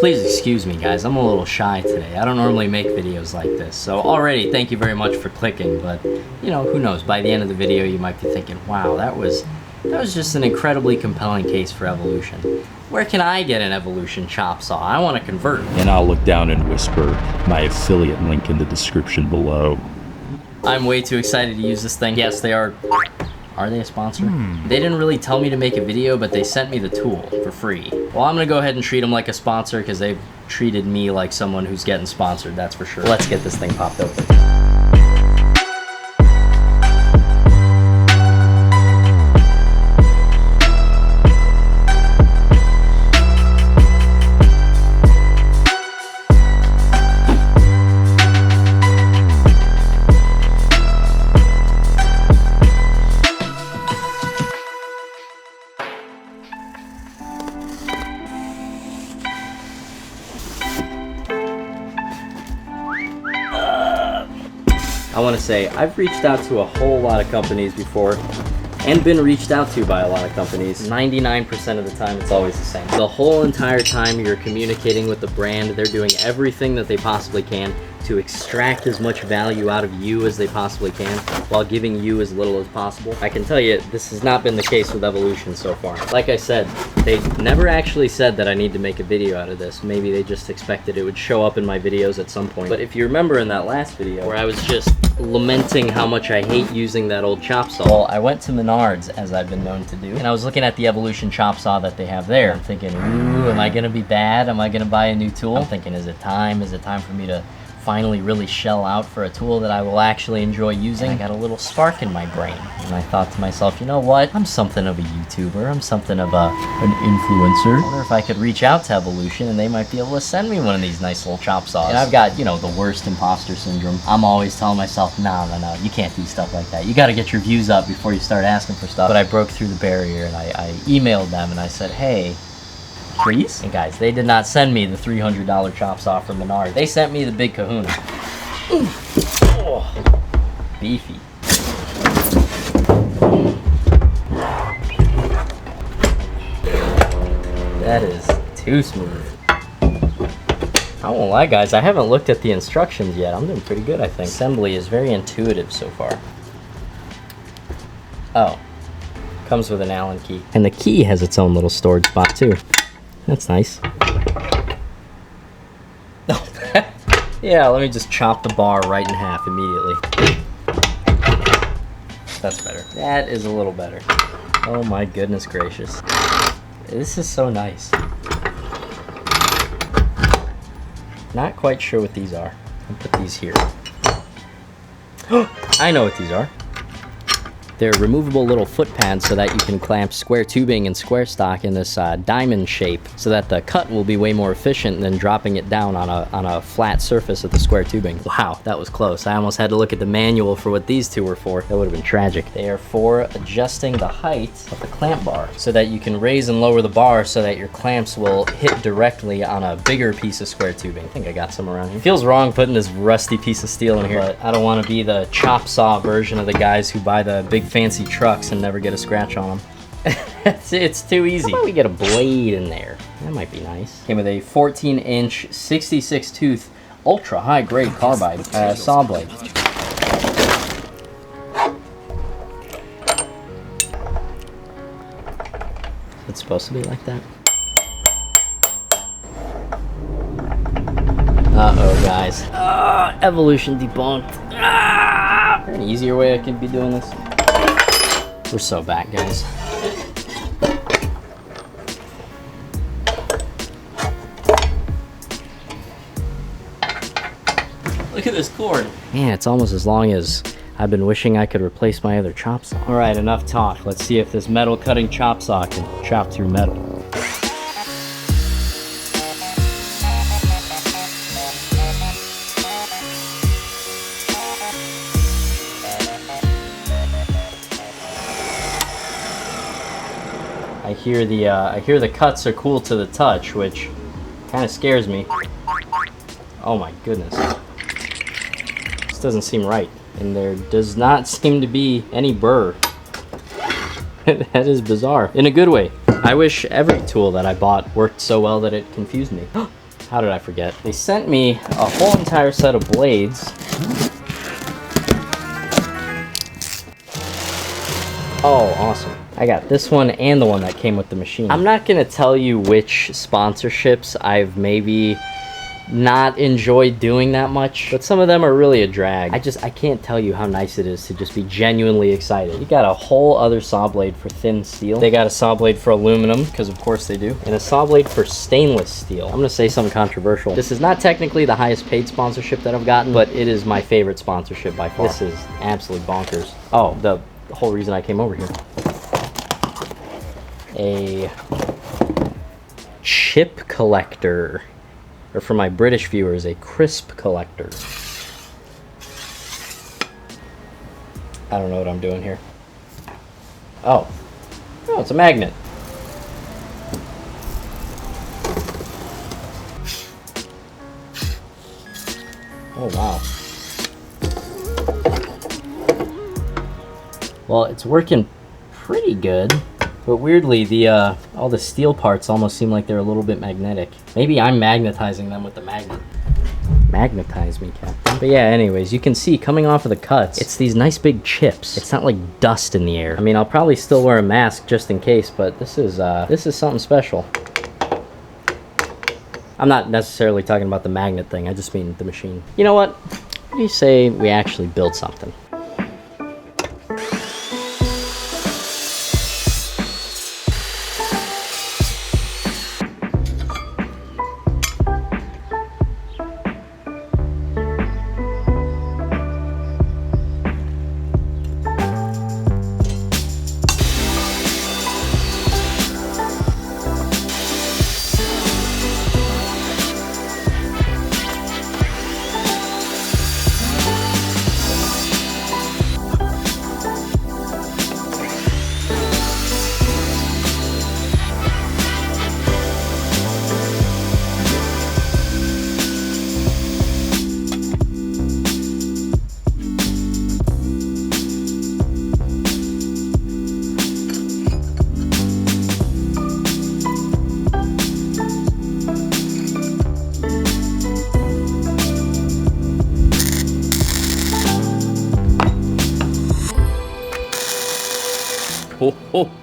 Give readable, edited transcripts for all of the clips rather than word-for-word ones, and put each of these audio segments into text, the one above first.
Please excuse me, guys. I'm a little shy today. I don't normally make videos like this. So already, thank you very much for clicking. But, you know, who knows? By the end of the video, you might be thinking, wow, that was just an incredibly compelling case for Evolution. Where can I get an Evolution Chop Saw? I want to convert. And I'll look down and whisper my affiliate link in the description below. I'm way too excited to use this thing. Yes, they are. Are they a sponsor? They didn't really tell me to make a video, but they sent me the tool for free. Well, I'm gonna go ahead and treat them like a sponsor because they've treated me like someone who's getting sponsored, that's for sure. Let's get this thing popped open. I want to say, I've reached out to a whole lot of companies before and been reached out to by a lot of companies. 99% of the time, it's always the same. The whole entire time you're communicating with the brand, they're doing everything that they possibly can to extract as much value out of you as they possibly can while giving you as little as possible. I can tell you, this has not been the case with Evolution so far. Like I said, they never actually said that I need to make a video out of this. Maybe they just expected it would show up in my videos at some point. But if you remember in that last video where I was just lamenting how much I hate using that old chop saw, well, I went to Menards, as I've been known to do, and I was looking at the Evolution chop saw that they have there. I'm thinking, ooh, am I gonna be bad? Am I gonna buy a new tool? I'm thinking, is it time? Is it time for me to finally really shell out for a tool that I will actually enjoy using? I got a little spark in my brain, and I thought to myself, you know what? I'm something of a YouTuber. I'm something of an influencer. I wonder if I could reach out to Evolution and they might be able to send me one of these nice little chop saws. And I've got, you know, the worst imposter syndrome. I'm always telling myself, no, you can't do stuff like that. You got to get your views up before you start asking for stuff. But I broke through the barrier and I emailed them and I said, hey, please? And guys, they did not send me the $300 chop saw from Menards. They sent me the big kahuna. Oh, beefy. That is too smooth. I won't lie, guys, I haven't looked at the instructions yet. I'm doing pretty good, I think. Assembly is very intuitive so far. Oh, comes with an Allen key. And the key has its own little storage spot too. That's nice. Yeah, let me just chop the bar right in half immediately. That's better. That is a little better. Oh my goodness gracious. This is so nice. Not quite sure what these are. I'll put these here. I know what these are. They're removable little foot pads so that you can clamp square tubing and square stock in this diamond shape so that the cut will be way more efficient than dropping it down on a flat surface of the square tubing. Wow, that was close. I almost had to look at the manual for what these two were for. That would have been tragic. They are for adjusting the height of the clamp bar so that you can raise and lower the bar so that your clamps will hit directly on a bigger piece of square tubing. I think I got some around here. Feels wrong putting this rusty piece of steel in here, but I don't want to be the chop saw version of the guys who buy the big fancy trucks and never get a scratch on them. It's too easy. How about we get a blade in there? That might be nice. Came with a 14-inch, 66-tooth, ultra high-grade carbide saw blade. It's supposed to be like that. Uh-oh, guys. Evolution debunked. Is there an easier way I could be doing this? We're so back, guys. Look at this cord. Man, it's almost as long as I've been wishing I could replace my other chop saw. All right, enough talk. Let's see if this metal cutting chop saw can chop through metal. I hear the cuts are cool to the touch, which kind of scares me. Oh my goodness. This doesn't seem right. And there does not seem to be any burr. That is bizarre. In a good way. I wish every tool that I bought worked so well that it confused me. How did I forget? They sent me a whole entire set of blades. Oh, awesome. I got this one and the one that came with the machine. I'm not gonna tell you which sponsorships I've maybe not enjoyed doing that much, but some of them are really a drag. I can't tell you how nice it is to just be genuinely excited. You got a whole other saw blade for thin steel. They got a saw blade for aluminum, because of course they do, and a saw blade for stainless steel. I'm gonna say something controversial. This is not technically the highest paid sponsorship that I've gotten, but it is my favorite sponsorship by far. This is absolutely bonkers. Oh, the whole reason I came over here. A chip collector. Or for my British viewers, a crisp collector. I don't know what I'm doing here. Oh. Oh, it's a magnet. Oh, wow. Well, it's working pretty good. But weirdly, the all the steel parts almost seem like they're a little bit magnetic. Maybe I'm magnetizing them with the magnet. Magnetize me, Captain. But yeah, anyways, you can see coming off of the cuts, it's these nice big chips. It's not like dust in the air. I mean, I'll probably still wear a mask just in case, but this is something special. I'm not necessarily talking about the magnet thing, I just mean the machine. You know what? What do you say we actually build something?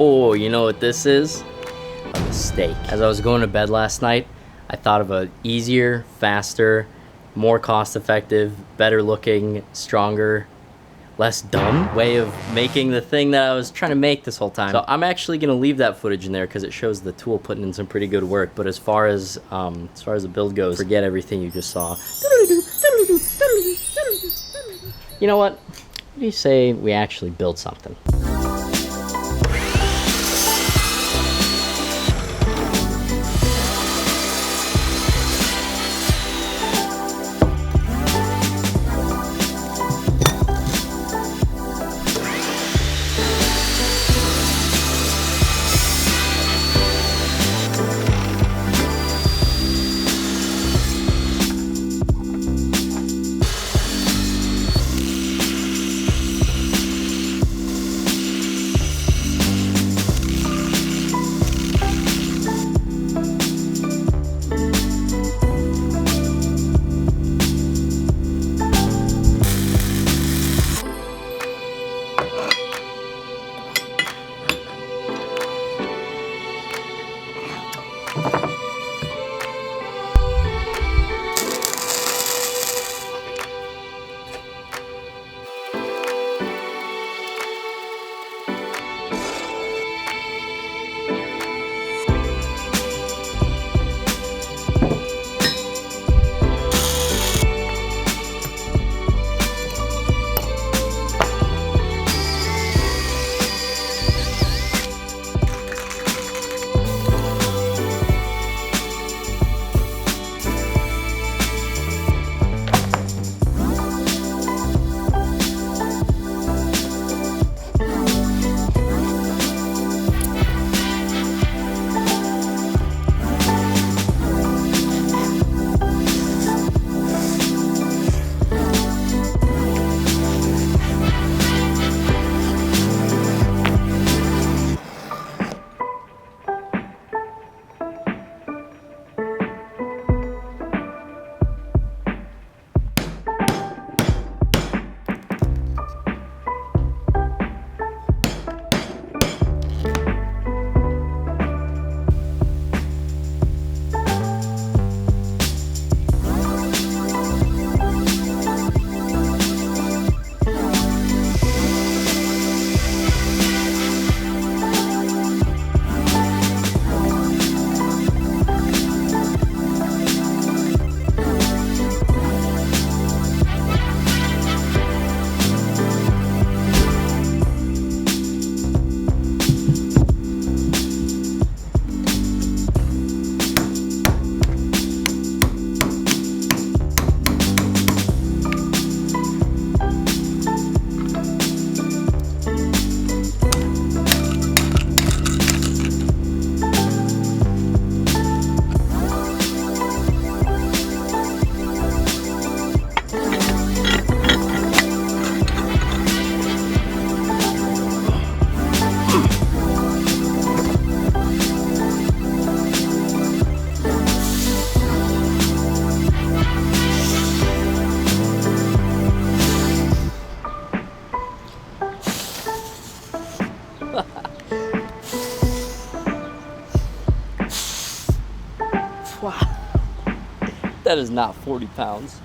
Oh, you know what this is? A mistake. As I was going to bed last night, I thought of an easier, faster, more cost-effective, better looking, stronger, less dumb way of making the thing that I was trying to make this whole time. So I'm actually gonna leave that footage in there because it shows the tool putting in some pretty good work. But as far as the build goes, forget everything you just saw. You know what? What do you say we actually build something? Wow. That is not 40 pounds.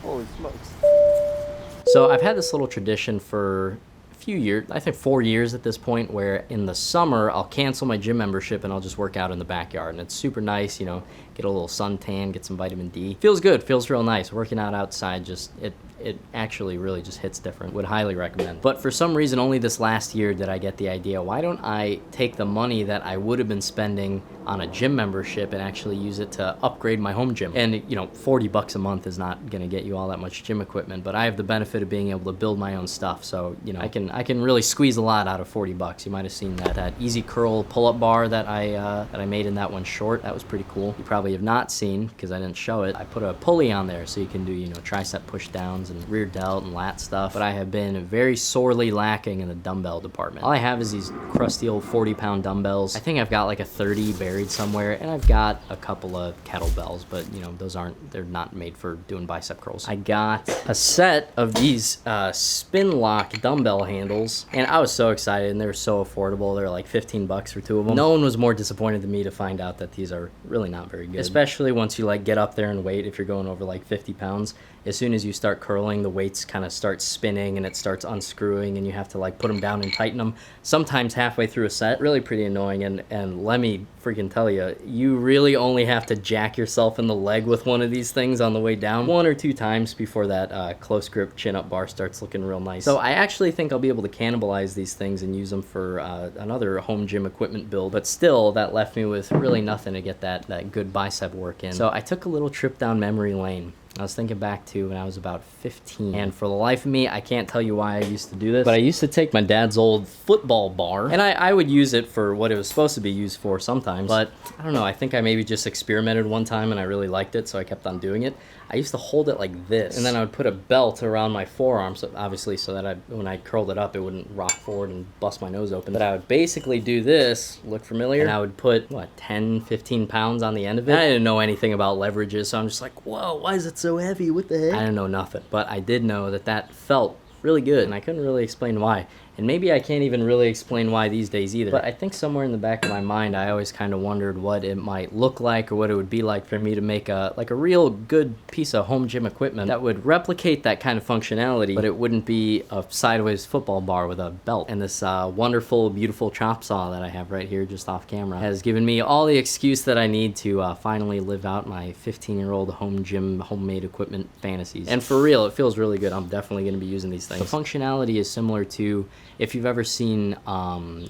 Holy smokes. So I've had this little tradition for a few years, I think 4 years at this point, where in the summer I'll cancel my gym membership and I'll just work out in the backyard. And it's super nice, you know, get a little suntan, get some vitamin D. Feels good, feels real nice. Working out outside, just, it actually really just hits different. Would highly recommend. But for some reason, only this last year did I get the idea, why don't I take the money that I would have been spending on a gym membership and actually use it to upgrade my home gym? And, you know, 40 bucks a month is not gonna get you all that much gym equipment, but I have the benefit of being able to build my own stuff. So, you know, I can really squeeze a lot out of 40 bucks. You might have seen that easy curl pull-up bar that I made in that one short. That was pretty cool. You probably have not seen, because I didn't show it. I put a pulley on there so you can do, you know, tricep push downs and rear delt and lat stuff. But I have been very sorely lacking in the dumbbell department. All I have is these crusty old 40-pound dumbbells. I think I've got like a 30 buried somewhere, and I've got a couple of kettlebells, but you know, they're not made for doing bicep curls. I got a set of these spin lock dumbbell handles, and I was so excited, and they were so affordable. They're like 15 bucks for 2 of them. No one was more disappointed than me to find out that these are really not very good, especially once you like get up there and weight. If you're going over like 50 pounds, as soon as you start curling, the weights kind of start spinning and it starts unscrewing, and you have to like put them down and tighten them, sometimes halfway through a set. Really pretty annoying. And let me freaking tell you, you really only have to jack yourself in the leg with one of these things on the way down 1 or 2 times before that close grip chin up bar starts looking real nice. So I actually think I'll be able to cannibalize these things and use them for another home gym equipment build, but still that left me with really nothing to get that good bicep work in. So I took a little trip down memory lane. I was thinking back to when I was about 15, and for the life of me, I can't tell you why I used to do this, but I used to take my dad's old football bar, and I would use it for what it was supposed to be used for sometimes, but I don't know, I think I maybe just experimented one time and I really liked it, so I kept on doing it. I used to hold it like this, and then I would put a belt around my forearm, so obviously so that when I curled it up, it wouldn't rock forward and bust my nose open. But I would basically do this, look familiar? And I would put, what, 10, 15 pounds on the end of it. And I didn't know anything about leverages, so I'm just like, whoa, why is it so heavy? What the heck? I didn't know nothing, but I did know that felt really good, and I couldn't really explain why. And maybe I can't even really explain why these days either. But I think somewhere in the back of my mind, I always kind of wondered what it might look like, or what it would be like for me to make a real good piece of home gym equipment that would replicate that kind of functionality, but it wouldn't be a sideways football bar with a belt. And this wonderful, beautiful chop saw that I have right here just off camera has given me all the excuse that I need to finally live out my 15-year-old home gym, homemade equipment fantasies. And for real, it feels really good. I'm definitely going to be using these things. The functionality is similar to, if you've ever seen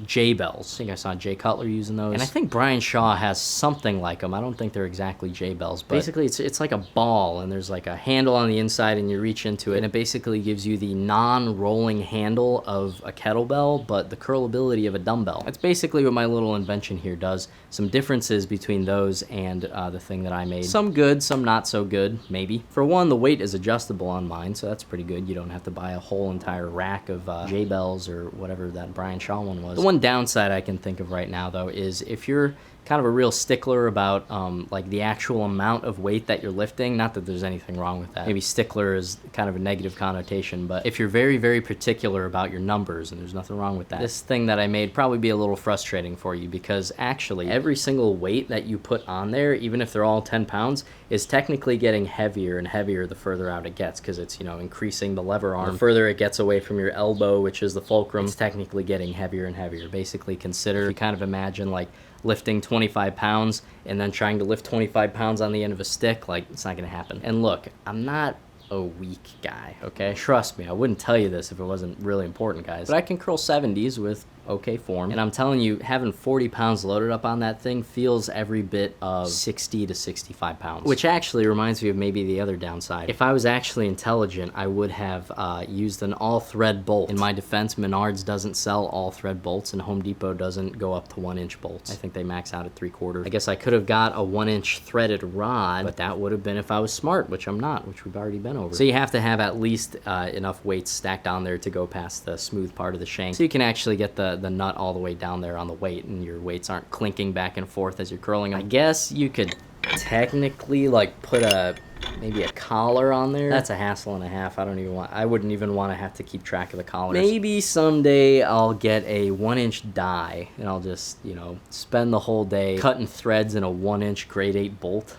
J-Bells. I think I saw Jay Cutler using those. And I think Brian Shaw has something like them. I don't think they're exactly J-Bells, but basically it's like a ball, and there's like a handle on the inside, and you reach into it, and it basically gives you the non-rolling handle of a kettlebell, but the curlability of a dumbbell. That's basically what my little invention here does. Some differences between those and the thing that I made. Some good, some not so good, maybe. For one, the weight is adjustable on mine, so that's pretty good. You don't have to buy a whole entire rack of J-Bells or whatever that Brian Shaw one was. The one downside I can think of right now, though, is if you're kind of a real stickler about like the actual amount of weight that you're lifting, not that there's anything wrong with that. Maybe stickler is kind of a negative connotation, but if you're very, very particular about your numbers, and there's nothing wrong with that, this thing that I made probably be a little frustrating for you, because actually every single weight that you put on there, even if they're all 10 pounds, is technically getting heavier and heavier the further out it gets, because it's, you know, increasing the lever arm. The further it gets away from your elbow, which is the fulcrum, it's technically getting heavier and heavier. Basically consider, you kind of imagine like lifting 25 pounds and then trying to lift 25 pounds on the end of a stick. Like, it's not gonna happen. And look, I'm not a weak guy, okay? Trust me, I wouldn't tell you this if it wasn't really important, guys. But I can curl 70s with okay form, and I'm telling you, having 40 pounds loaded up on that thing feels every bit of 60 to 65 pounds, which actually reminds me of maybe the other downside. If I was actually intelligent, I would have used an all-thread bolt. In my defense, Menards doesn't sell all-thread bolts, and Home Depot doesn't go up to 1-inch bolts. I think they max out at 3/4. I guess I could have got a 1-inch threaded rod, but that would have been if I was smart, which I'm not, which we've already been over. So you have to have at least enough weights stacked on there to go past the smooth part of the shank, so you can actually get the nut all the way down there on the weight, and your weights aren't clinking back and forth as you're curling them. I guess you could technically like put a maybe a collar on there. That's a hassle and a half. I wouldn't even want to have to keep track of the collars. Maybe someday I'll get a 1-inch die and I'll just, you know, spend the whole day cutting threads in a 1-inch grade 8 bolt.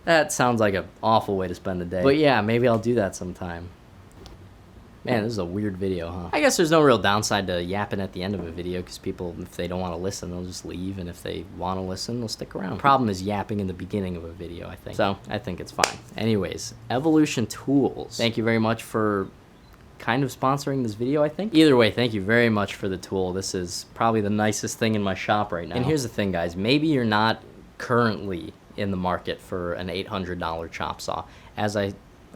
That sounds like an awful way to spend the day. But yeah, maybe I'll do that sometime. Man, this is a weird video, huh? I guess there's no real downside to yapping at the end of a video, because people, if they don't want to listen, they'll just leave, and if they want to listen, they'll stick around. The problem is yapping in the beginning of a video, I think. So, I think it's fine. Anyways, Evolution Tools. Thank you very much for kind of sponsoring this video, I think. Either way, thank you very much for the tool. This is probably the nicest thing in my shop right now. And here's the thing, guys. Maybe you're not currently in the market for an $800 chop saw. As I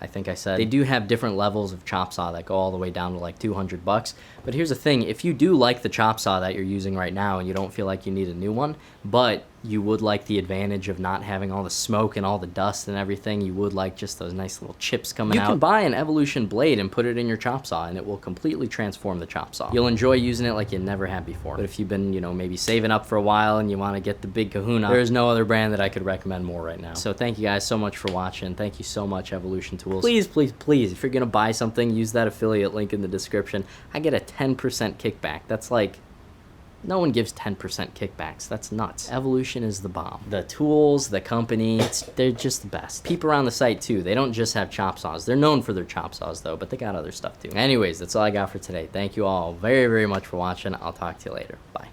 think I said, they do have different levels of chop saw that go all the way down to like 200 bucks. But here's the thing, if you do like the chop saw that you're using right now and you don't feel like you need a new one, but you would like the advantage of not having all the smoke and all the dust and everything, you would like just those nice little chips coming out, you can buy an Evolution blade and put it in your chop saw and it will completely transform the chop saw. You'll enjoy using it like you never have before. But if you've been, you know, maybe saving up for a while and you want to get the big kahuna, there is no other brand that I could recommend more right now. So thank you guys so much for watching. Thank you so much, Evolution Tools. Please, please, please, if you're gonna buy something, use that affiliate link in the description. I get a 10% kickback. That's like, no one gives 10% kickbacks. That's nuts. Evolution is the bomb. The tools, the company, they're just the best. Peep around the site too. They don't just have chop saws. They're known for their chop saws though, but they got other stuff too. Anyways, that's all I got for today. Thank you all very, very much for watching. I'll talk to you later. Bye.